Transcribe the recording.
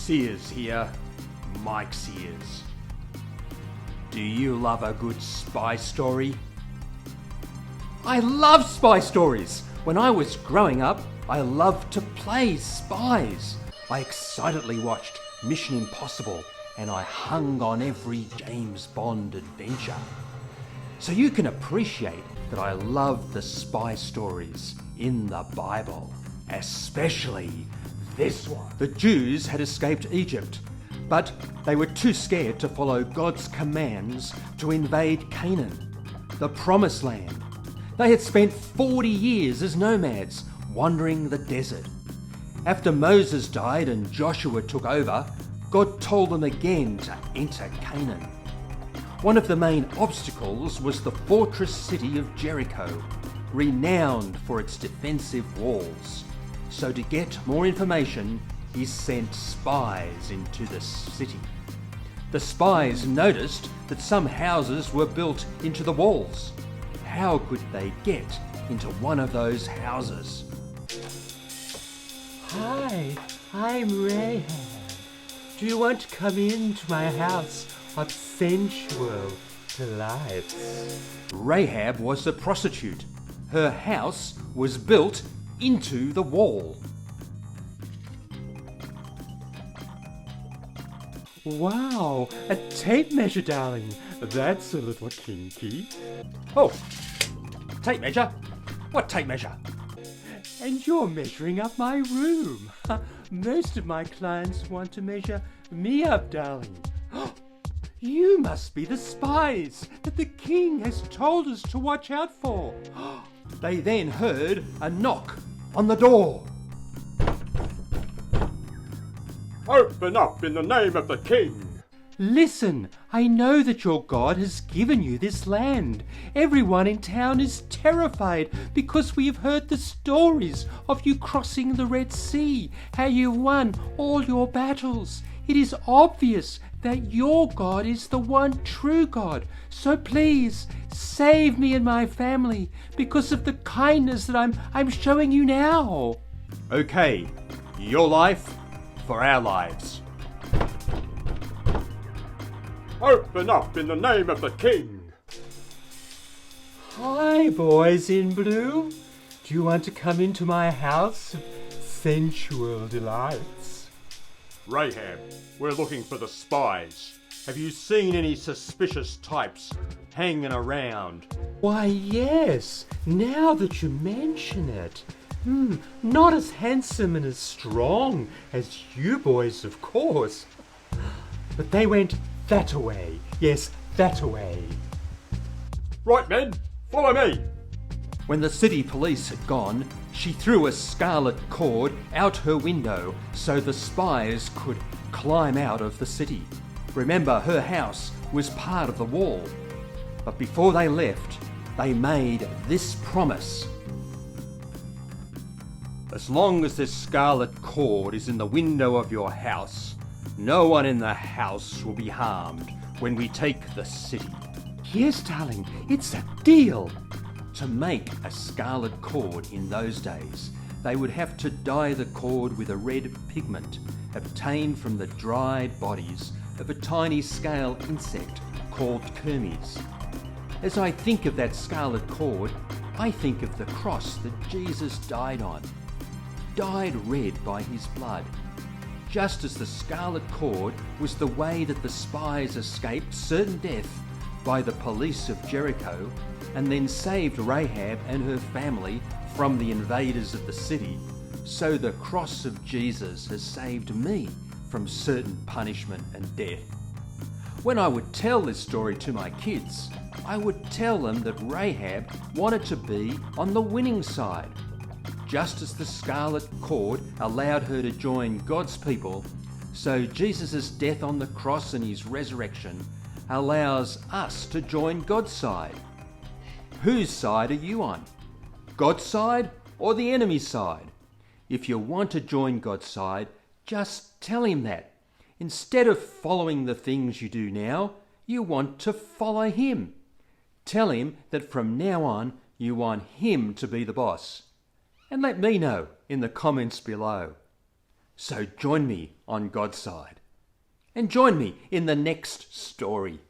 Sears here, Mike Sears. Do you love a good spy story? I love spy stories! When I was growing up, I loved to play spies. I excitedly watched Mission Impossible and I hung on every James Bond adventure. So you can appreciate that I love the spy stories in the Bible, especially this one. The Jews had escaped Egypt, but they were too scared to follow God's commands to invade Canaan, the Promised Land. They had spent 40 years as nomads, wandering the desert. After Moses died and Joshua took over, God told them again to enter Canaan. One of the main obstacles was the fortress city of Jericho, renowned for its defensive walls. So to get more information, he sent spies into the city. The spies noticed that some houses were built into the walls. How could they get into one of those houses? Hi, I'm Rahab. Do you want to come into my house of sensual delights? Rahab was a prostitute. Her house was built into the wall. Wow, a tape measure, darling. That's a little kinky. Oh, tape measure? What tape measure? And you're measuring up my room. Most of my clients want to measure me up, darling. You must be the spies that the king has told us to watch out for. They then heard a knock on the door. Open up in the name of the king. Listen, I know that your God has given you this land. Everyone in town is terrified because we have heard the stories of you crossing the Red Sea, how you won all your battles. It is obvious that your God is the one true God. So please, save me and my family because of the kindness that I'm showing you now. Okay, your life for our lives. Open up in the name of the king. Hi, boys in blue. Do you want to come into my house of sensual delights? Rahab, we're looking for the spies. Have you seen any suspicious types hanging around? Why, yes, now that you mention it. Not as handsome and as strong as you boys, of course. But they went that away. Yes, that away. Right, men, follow me. When the city police had gone, she threw a scarlet cord out her window so the spies could climb out of the city. Remember, her house was part of the wall. But before they left, they made this promise. As long as this scarlet cord is in the window of your house, no one in the house will be harmed when we take the city. Yes, darling, it's a deal. To make a scarlet cord in those days, they would have to dye the cord with a red pigment obtained from the dried bodies of a tiny scale insect called kermes. As I think of that scarlet cord, I think of the cross that Jesus died on, dyed red by his blood. Just as the scarlet cord was the way that the spies escaped certain death by the police of Jericho and then saved Rahab and her family from the invaders of the city, so the cross of Jesus has saved me from certain punishment and death. When I would tell this story to my kids, I would tell them that Rahab wanted to be on the winning side. Just as the scarlet cord allowed her to join God's people, so Jesus' death on the cross and his resurrection allows us to join God's side. Whose side are you on? God's side or the enemy's side? If you want to join God's side, just tell him that. Instead of following the things you do now, you want to follow him. Tell him that from now on you want him to be the boss. And let me know in the comments below. So join me on God's side. And join me in the next story.